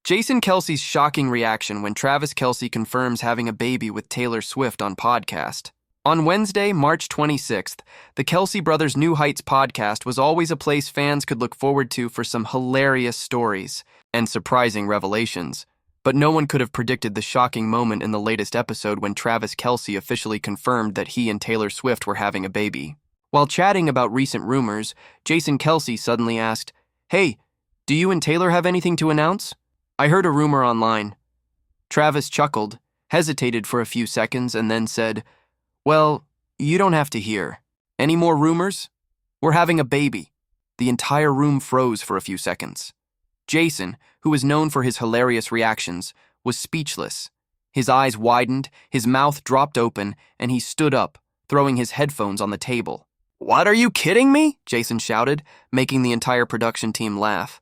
Jason Kelce's shocking reaction when Travis Kelce confirms having a baby with Taylor Swift on podcast. On Wednesday, March 26th, the Kelce Brothers' New Heights podcast was always a place fans could look forward to for some hilarious stories and surprising revelations. But no one could have predicted the shocking moment in the latest episode when Travis Kelce officially confirmed that he and Taylor Swift were having a baby. While chatting about recent rumors, Jason Kelce suddenly asked, "Hey, do you and Taylor have anything to announce? I heard a rumor online." Travis chuckled, hesitated for a few seconds, and then said, "Well, you don't have to hear. Any more rumors? We're having a baby." The entire room froze for a few seconds. Jason, who is known for his hilarious reactions, was speechless. His eyes widened, his mouth dropped open, and he stood up, throwing his headphones on the table. "What, are you kidding me?" Jason shouted, making the entire production team laugh.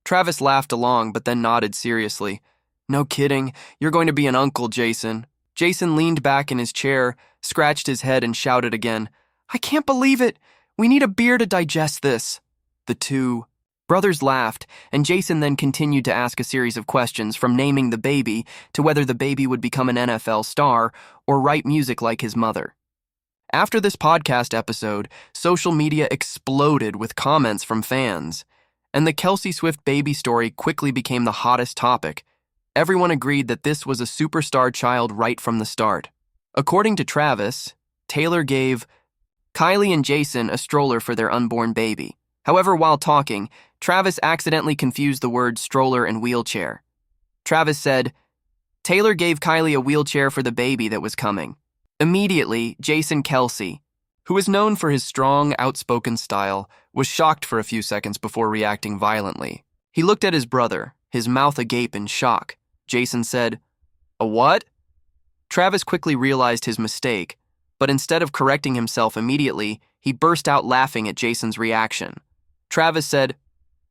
Travis laughed along, but then nodded seriously. "No kidding, you're going to be an uncle, Jason." Jason leaned back in his chair, scratched his head, and shouted again, "I can't believe it! We need a beer to digest this." The two brothers laughed, and Jason then continued to ask a series of questions, from naming the baby to whether the baby would become an NFL star or write music like his mother. After this podcast episode, social media exploded with comments from fans, and the Kelce Swift baby story quickly became the hottest topic. Everyone agreed that this was a superstar child right from the start. According to Travis, Taylor gave Kylie and Jason a stroller for their unborn baby. However, while talking, Travis accidentally confused the words stroller and wheelchair. Travis said, "Taylor gave Kylie a wheelchair for the baby that was coming." Immediately, Jason Kelce, who is known for his strong, outspoken style, was shocked for a few seconds before reacting violently. He looked at his brother, his mouth agape in shock. Jason said, "A what?" Travis quickly realized his mistake, but instead of correcting himself immediately, he burst out laughing at Jason's reaction. Travis said,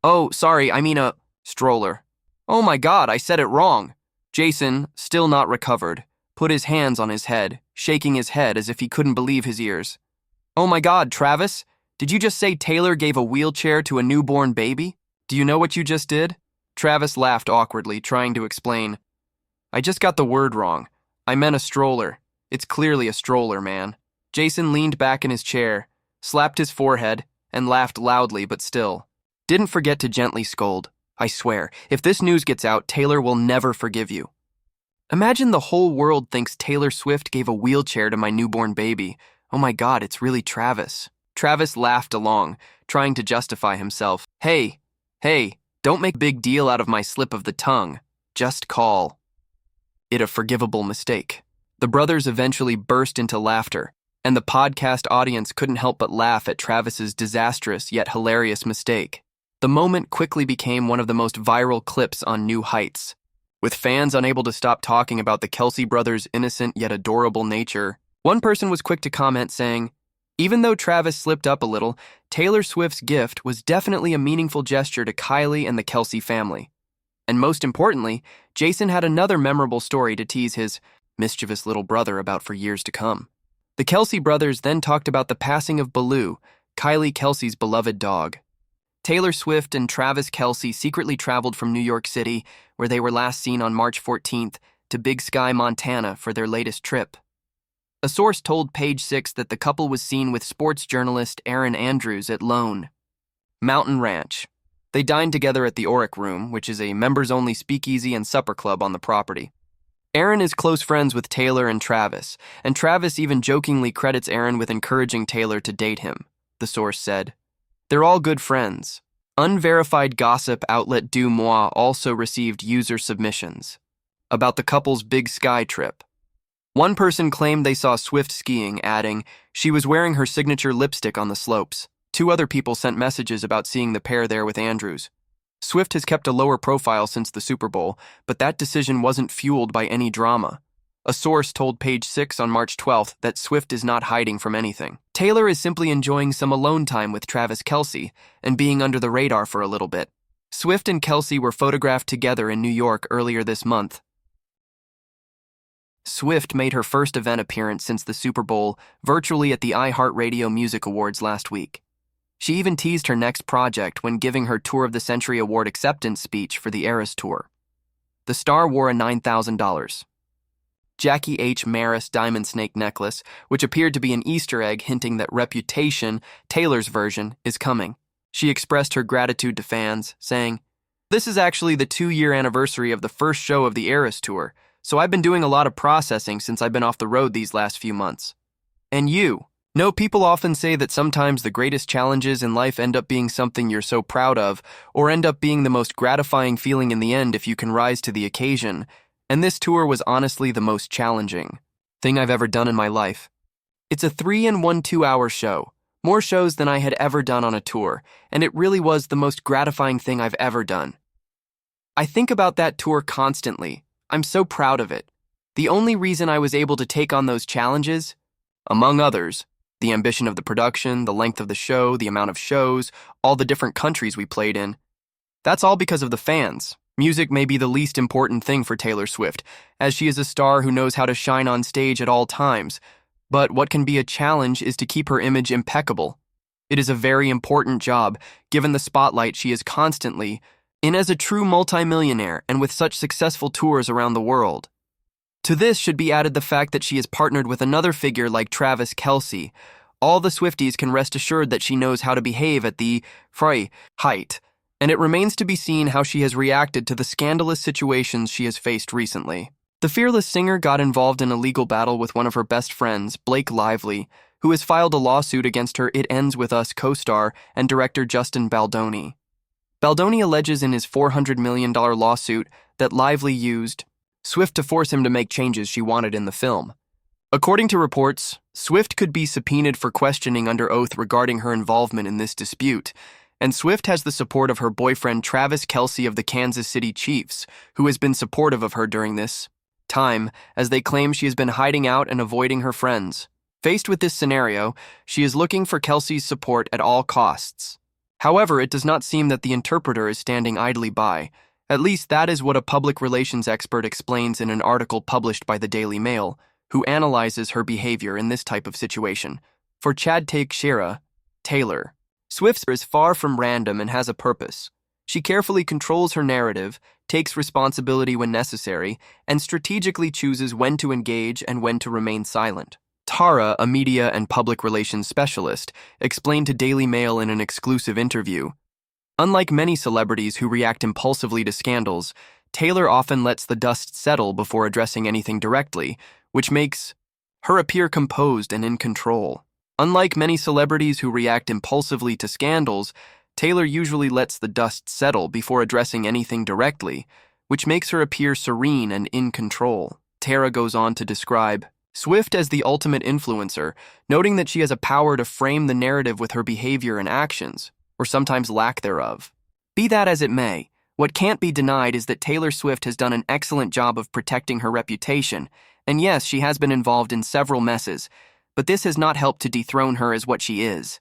"Oh, sorry, I mean a stroller." "Oh my God, I said it wrong." Jason, still not recovered, put his hands on his head, shaking his head as if he couldn't believe his ears. "Oh my God, Travis, did you just say Taylor gave a wheelchair to a newborn baby? Do you know what you just did?" Travis laughed awkwardly, trying to explain. "I just got the word wrong. I meant a stroller. It's clearly a stroller, man." Jason leaned back in his chair, slapped his forehead, and laughed loudly but still. "Didn't forget to gently scold. I swear, if this news gets out, Taylor will never forgive you." Imagine the whole world thinks Taylor Swift gave a wheelchair to my newborn baby. Oh my God, it's really Travis. Travis laughed along, trying to justify himself. Hey, don't make a big deal out of my slip of the tongue. Just call it a forgivable mistake. The brothers eventually burst into laughter, and the podcast audience couldn't help but laugh at Travis's disastrous yet hilarious mistake. The moment quickly became one of the most viral clips on New Heights. With fans unable to stop talking about the Kelce brothers' innocent yet adorable nature, one person was quick to comment saying, "Even though Travis slipped up a little, Taylor Swift's gift was definitely a meaningful gesture to Kylie and the Kelce family." And most importantly, Jason had another memorable story to tease his mischievous little brother about for years to come. The Kelce brothers then talked about the passing of Baloo, Kylie Kelce's beloved dog. Taylor Swift and Travis Kelce secretly traveled from New York City, where they were last seen on March 14th, to Big Sky, Montana for their latest trip. A source told Page 6 that the couple was seen with sports journalist Erin Andrews at Lone Mountain Ranch. They dined together at the Oric Room, which is a members-only speakeasy and supper club on the property. Erin is close friends with Taylor and Travis even jokingly credits Erin with encouraging Taylor to date him, the source said. They're all good friends. Unverified gossip outlet Du Moi also received user submissions about the couple's Big Sky trip. One person claimed they saw Swift skiing, adding, "She was wearing her signature lipstick on the slopes." Two other people sent messages about seeing the pair there with Andrews. Swift has kept a lower profile since the Super Bowl, but that decision wasn't fueled by any drama. A source told Page 6 on March 12th that Swift is not hiding from anything. Taylor is simply enjoying some alone time with Travis Kelce and being under the radar for a little bit. Swift and Kelce were photographed together in New York earlier this month. Swift made her first event appearance since the Super Bowl virtually at the iHeartRadio Music Awards last week. She even teased her next project when giving her Tour of the Century Award acceptance speech for the Eras Tour. the star wore a $9,000 Jackie H. Maris diamond snake necklace, which appeared to be an Easter egg hinting that Reputation, Taylor's version, is coming. She expressed her gratitude to fans, saying, "This is actually the 2-year anniversary of the first show of the Eras Tour, so I've been doing a lot of processing since I've been off the road these last few months." And you? No, people often say that sometimes the greatest challenges in life end up being something you're so proud of, or end up being the most gratifying feeling in the end if you can rise to the occasion. And this tour was honestly the most challenging thing I've ever done in my life. It's a 3 and 1 2-hour show, more shows than I had ever done on a tour, and it really was the most gratifying thing I've ever done. I think about that tour constantly. I'm so proud of it. The only reason I was able to take on those challenges, among others, the ambition of the production, the length of the show, the amount of shows, all the different countries we played in, that's all because of the fans. Music may be the least important thing for Taylor Swift, as she is a star who knows how to shine on stage at all times. But what can be a challenge is to keep her image impeccable. It is a very important job, given the spotlight she is constantly in as a true multimillionaire and with such successful tours around the world. To this should be added the fact that she is partnered with another figure like Travis Kelce. All the Swifties can rest assured that she knows how to behave at the height. And it remains to be seen how she has reacted to the scandalous situations she has faced recently. The fearless singer got involved in a legal battle with one of her best friends, Blake Lively, who has filed a lawsuit against her It Ends With Us co-star and director Justin Baldoni. Baldoni alleges in his $400 million lawsuit that Lively used Swift to force him to make changes she wanted in the film. According to reports, Swift could be subpoenaed for questioning under oath regarding her involvement in this dispute, and Swift has the support of her boyfriend Travis Kelce of the Kansas City Chiefs, who has been supportive of her during this time, as they claim she has been hiding out and avoiding her friends. Faced with this scenario, she is looking for Kelce's support at all costs. However, it does not seem that the interpreter is standing idly by. At least that is what a public relations expert explains in an article published by the Daily Mail, who analyzes her behavior in this type of situation. For Chad Teixeira, Taylor, Swift is far from random and has a purpose. She carefully controls her narrative, takes responsibility when necessary, and strategically chooses when to engage and when to remain silent. Tara, a media and public relations specialist, explained to Daily Mail in an exclusive interview, "Unlike many celebrities who react impulsively to scandals, Taylor often lets the dust settle before addressing anything directly, which makes her appear composed and in control. Unlike many celebrities who react impulsively to scandals, Taylor usually lets the dust settle before addressing anything directly, which makes her appear serene and in control." Tara goes on to describe Swift as the ultimate influencer, noting that she has a power to frame the narrative with her behavior and actions, or sometimes lack thereof. Be that as it may, what can't be denied is that Taylor Swift has done an excellent job of protecting her reputation, and yes, she has been involved in several messes, but this has not helped to dethrone her as what she is,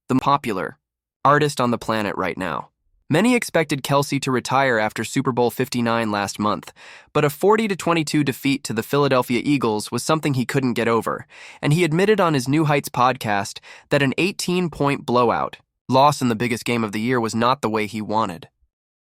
the popular artist on the planet right now. Many expected Kelce to retire after Super Bowl 59 last month, but a 40-22 defeat to the Philadelphia Eagles was something he couldn't get over, and he admitted on his New Heights podcast that an 18-point blowout loss in the biggest game of the year was not the way he wanted.